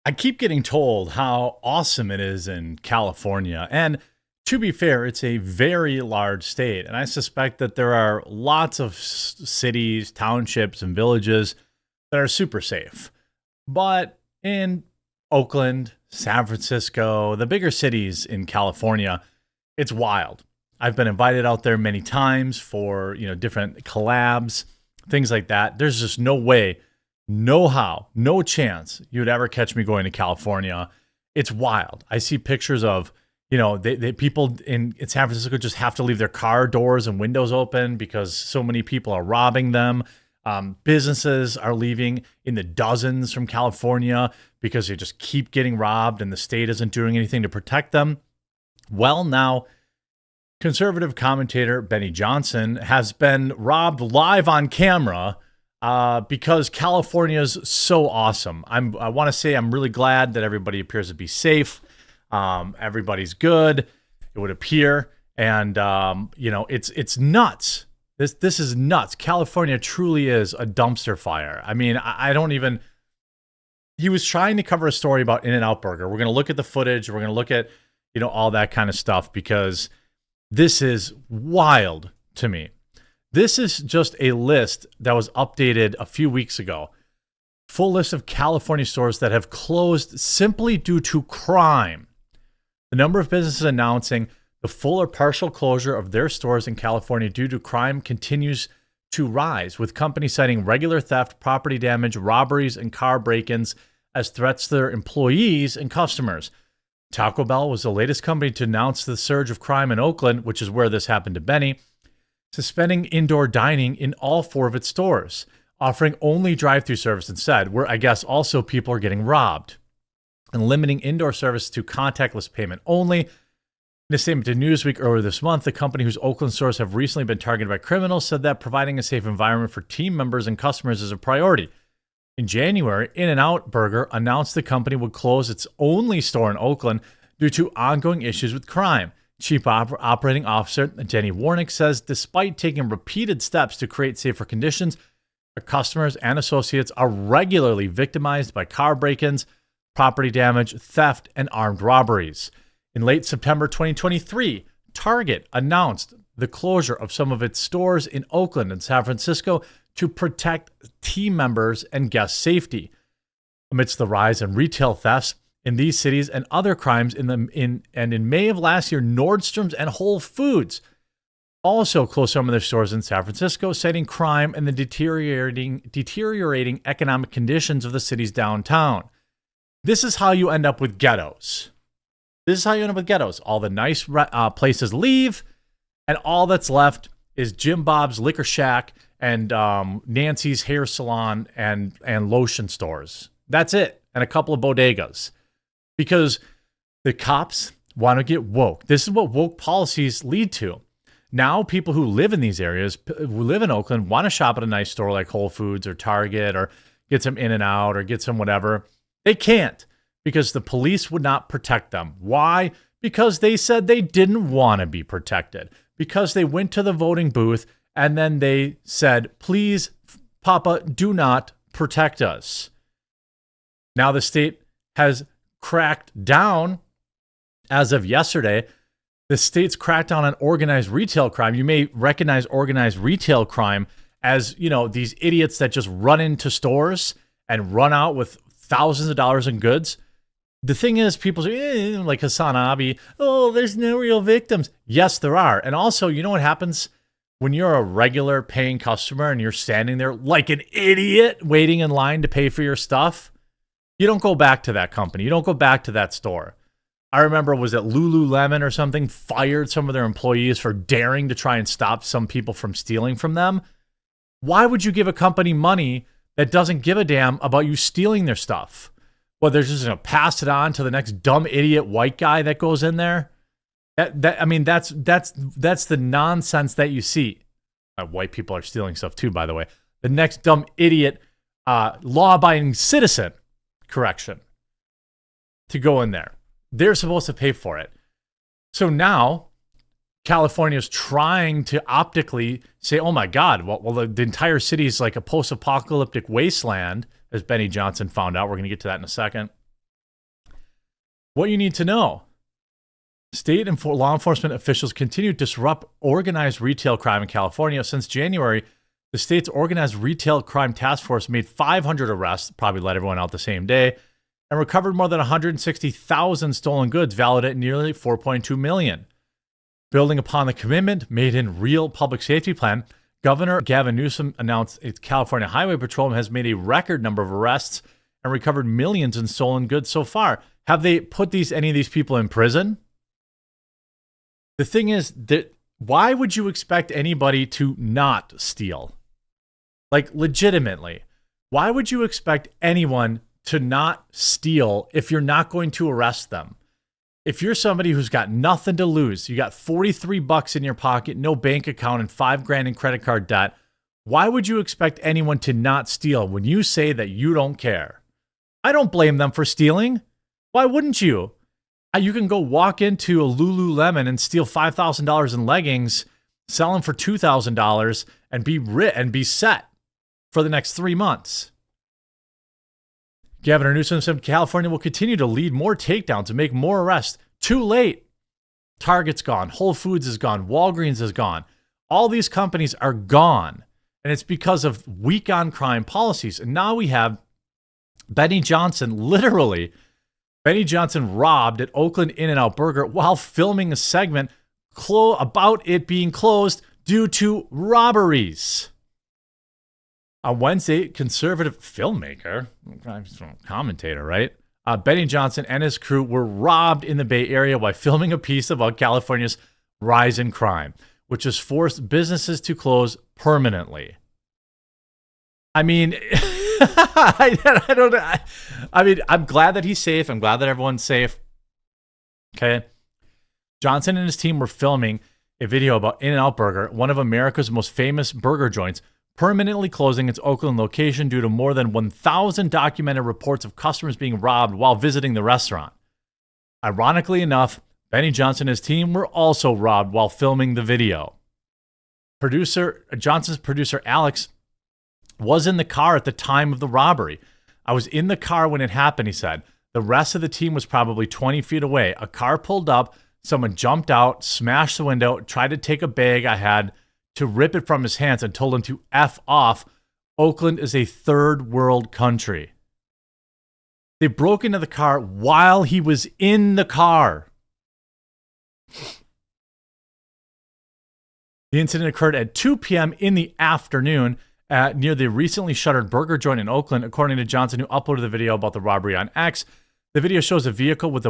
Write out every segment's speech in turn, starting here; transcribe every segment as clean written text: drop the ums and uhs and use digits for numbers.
I keep getting told how awesome it is in California. And to be fair, it's a very large state. And I suspect that there are lots of cities, townships, and villages that are super safe. But in Oakland, San Francisco, the bigger cities in California, it's wild. I've been invited out there many times for, different collabs, things like that. There's just no way, no how, no chance you would ever catch me going to California. It's wild. I see pictures of, people in San Francisco just have to leave their car doors and windows open because so many people are robbing them. Businesses are leaving in the dozens from California because they just keep getting robbed and the state isn't doing anything to protect them. Well, now, conservative commentator Benny Johnson has been robbed live on camera because California's so awesome. I want to say I'm really glad that everybody appears to be safe. Everybody's good, it would appear. And, it's nuts. This is nuts. California truly is a dumpster fire. I mean, I don't even... He was trying to cover a story about In-N-Out Burger. We're going to look at the footage. We're going to look at, all that kind of stuff because this is wild to me. This is just a list that was updated a few weeks ago. Full list of California stores that have closed simply due to crime. The number of businesses announcing the full or partial closure of their stores in California due to crime continues to rise, with companies citing regular theft, property damage, robberies, and car break-ins as threats to their employees and customers. Taco Bell was the latest company to announce the surge of crime in Oakland, which is where this happened to Benny, suspending indoor dining in all 4 of its stores, offering only drive-thru service instead, where I guess also people are getting robbed, and limiting indoor service to contactless payment only. In a statement to Newsweek earlier this month, the company whose Oakland stores have recently been targeted by criminals said that providing a safe environment for team members and customers is a priority. In January, In-N-Out Burger announced the company would close its only store in Oakland due to ongoing issues with crime. Chief Operating Officer Jenny Warnick says despite taking repeated steps to create safer conditions, their customers and associates are regularly victimized by car break-ins, property damage, theft, and armed robberies. In late September 2023, Target announced the closure of some of its stores in Oakland and San Francisco to protect team members and guest safety. Amidst the rise in retail thefts in these cities and other crimes in May of last year, Nordstrom's and Whole Foods also closed some of their stores in San Francisco, citing crime and the deteriorating economic conditions of the city's downtown. This is how you end up with ghettos. All the nice places leave, and all that's left is Jim Bob's Liquor Shack and Nancy's Hair Salon and lotion stores. That's it, and a couple of bodegas. Because the cops want to get woke. This is what woke policies lead to. Now people who live in these areas, who live in Oakland, want to shop at a nice store like Whole Foods or Target or get some In-N-Out or get some whatever. They can't because the police would not protect them. Why? Because they said they didn't want to be protected. Because they went to the voting booth and then they said, please, Papa, do not protect us. Now the state has cracked down as of yesterday. The state's cracked down on organized retail crime. You may recognize organized retail crime as, these idiots that just run into stores and run out with thousands of dollars in goods. The thing is, people say, like Hassan Abi, there's no real victims. Yes, there are. And also, you know what happens when you're a regular paying customer and you're standing there like an idiot waiting in line to pay for your stuff? You don't go back to that company. You don't go back to that store. I remember, was it Lululemon or something, fired some of their employees for daring to try and stop some people from stealing from them? Why would you give a company money that doesn't give a damn about you stealing their stuff? Well, they're just going to pass it on to the next dumb idiot white guy that goes in there. That's the nonsense that you see. White people are stealing stuff too, by the way. The next dumb idiot, law-abiding citizen, correction, to go in there. They're supposed to pay for it. So now California is trying to optically say, oh my God, well the entire city is like a post-apocalyptic wasteland, as Benny Johnson found out. We're going to get to that in a second. What you need to know. State and law enforcement officials continue to disrupt organized retail crime in California. Since January, the state's organized retail crime task force made 500 arrests, probably let everyone out the same day, and recovered more than 160,000 stolen goods valued at nearly $4.2 million. Building upon the commitment made in real public safety plan, Governor Gavin Newsom announced its California Highway Patrol has made a record number of arrests and recovered millions in stolen goods so far. Have they put any of these people in prison? The thing is that why would you expect anybody to not steal? Like, legitimately, why would you expect anyone to not steal if you're not going to arrest them? If you're somebody who's got nothing to lose, you got 43 bucks in your pocket, no bank account, and $5,000 in credit card debt, why would you expect anyone to not steal when you say that you don't care? I don't blame them for stealing. Why wouldn't you? You can go walk into a Lululemon and steal $5,000 in leggings, sell them for $2,000, and be set for the next 3 months. Governor Newsom said California will continue to lead more takedowns and make more arrests. Too late. Target's gone. Whole Foods is gone. Walgreens is gone. All these companies are gone. And it's because of weak on crime policies. And now we have Benny Johnson, literally, Benny Johnson robbed at Oakland In-N-Out Burger while filming a segment about it being closed due to robberies. On Wednesday, conservative filmmaker, commentator, right? Benny Johnson and his crew were robbed in the Bay Area while filming a piece about California's rise in crime, which has forced businesses to close permanently. I mean, I don't know. I mean, I'm glad that he's safe. I'm glad that everyone's safe. Okay. Johnson and his team were filming a video about In-N-Out Burger, one of America's most famous burger joints, permanently closing its Oakland location due to more than 1,000 documented reports of customers being robbed while visiting the restaurant. Ironically enough, Benny Johnson and his team were also robbed while filming the video. Johnson's producer ALX was in the car at the time of the robbery. I was in the car when it happened, he said. The rest of the team was probably 20 feet away. A car pulled up, someone jumped out, smashed the window, tried to take a bag I had to rip it from his hands and told him to F off. Oakland is a third world country. They broke into the car while he was in the car. The incident occurred at 2 p.m. in the afternoon near the recently shuttered burger joint in Oakland, according to Johnson, who uploaded the video about the robbery on X. The video shows a vehicle with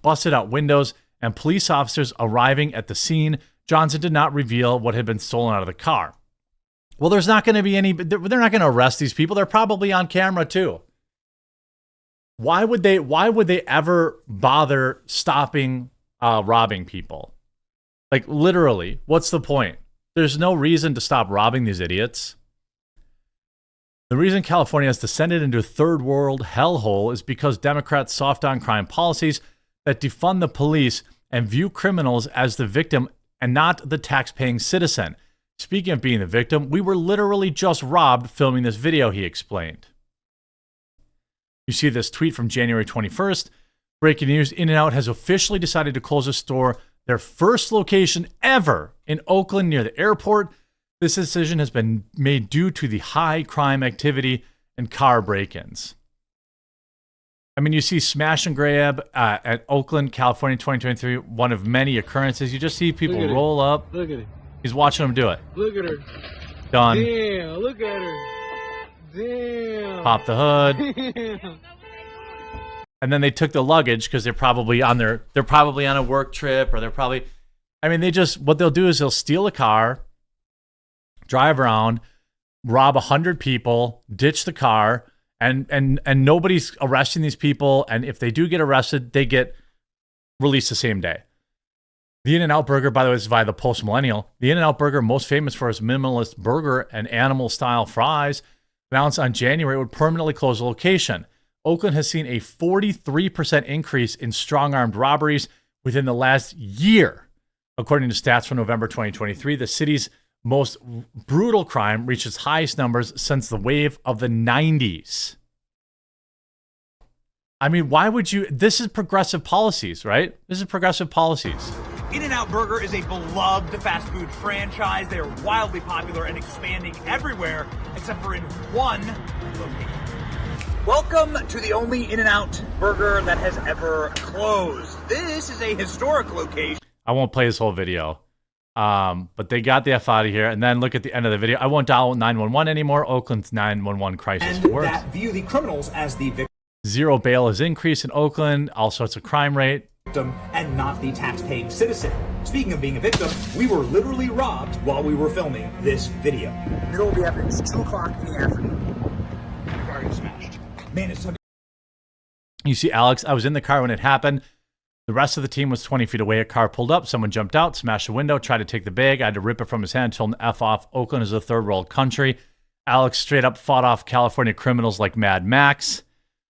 busted out windows and police officers arriving at the scene. Johnson did not reveal what had been stolen out of the car. Well, there's not going to be they're not going to arrest these people. They're probably on camera too. Why would they ever bother stopping robbing people? Like, literally, what's the point? There's no reason to stop robbing these idiots. The reason California has descended into a third world hellhole is because Democrats' soft on crime policies that defund the police and view criminals as the victim and not the tax-paying citizen. Speaking of being the victim, we were literally just robbed filming this video, he explained. You see this tweet from January 21st. Breaking news, In-N-Out has officially decided to close a store, their first location ever in Oakland near the airport. This decision has been made due to the high crime activity and car break-ins. I mean, you see smash and grab at Oakland, California, 2023, one of many occurrences. You just see people roll up. Look at it. He's watching them do it. Look at her. Done. Damn, look at her. Damn. Pop the hood. Damn. And then they took the luggage because they're probably on a work trip, or what they'll do is they'll steal a car, drive around, rob 100 people, ditch the car, and nobody's arresting these people. And if they do get arrested, they get released the same day. The In-N-Out Burger, by the way, is via the Post Millennial. The In-N-Out Burger, most famous for its minimalist burger and animal-style fries, announced on January it would permanently close the location. Oakland has seen a 43% increase in strong-armed robberies within the last year. According to stats from November 2023, the city's most brutal crime reached its highest numbers since the wave of the 90s. I mean, why would you? This is progressive policies, right? This is progressive policies. In-N-Out Burger is a beloved fast food franchise. They are wildly popular and expanding everywhere, except for in one location. Welcome to the only In-N-Out Burger that has ever closed. This is a historic location. I won't play this whole video, but they got the F out of here. And then look at the end of the video. I won't dial 911 anymore. Oakland's 911 crisis And works. that view the criminals as the Zero bail has increased in Oakland. All sorts of crime rate. victim and not the tax-paying citizen. Speaking of being a victim, we were literally robbed while we were filming this video. Middle of the evidence, 2 o'clock in the afternoon. Car is smashed. Man, it's so... You see Alex, I was in the car when it happened. The rest of the team was 20 feet away. A car pulled up. Someone jumped out, smashed the window, tried to take the bag. I had to rip it from his hand, told him to F off. Oakland is a third world country. Alex straight up fought off California criminals like Mad Max.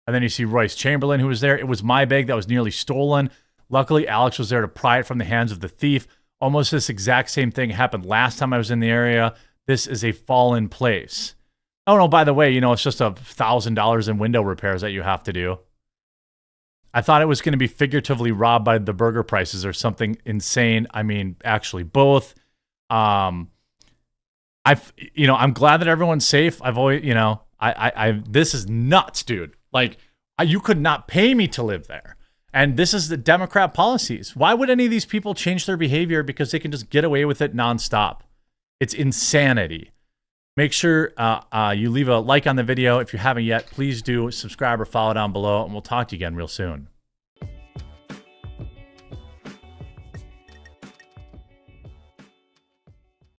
And then you see Royce Chamberlain, who was there. It was my bag that was nearly stolen. Luckily, Alex was there to pry it from the hands of the thief. Almost this exact same thing happened last time I was in the area. This is a fallen place. Oh, no, by the way, you know, it's just $1,000 in window repairs that you have to do. I thought it was going to be figuratively robbed by the burger prices or something insane. I mean, actually both. I'm glad that everyone's safe. I've always, this is nuts, dude. Like, you could not pay me to live there. And this is the Democrat policies. Why would any of these people change their behavior because they can just get away with it nonstop? It's insanity. Make sure you leave a like on the video. If you haven't yet, please do subscribe or follow down below, and we'll talk to you again real soon.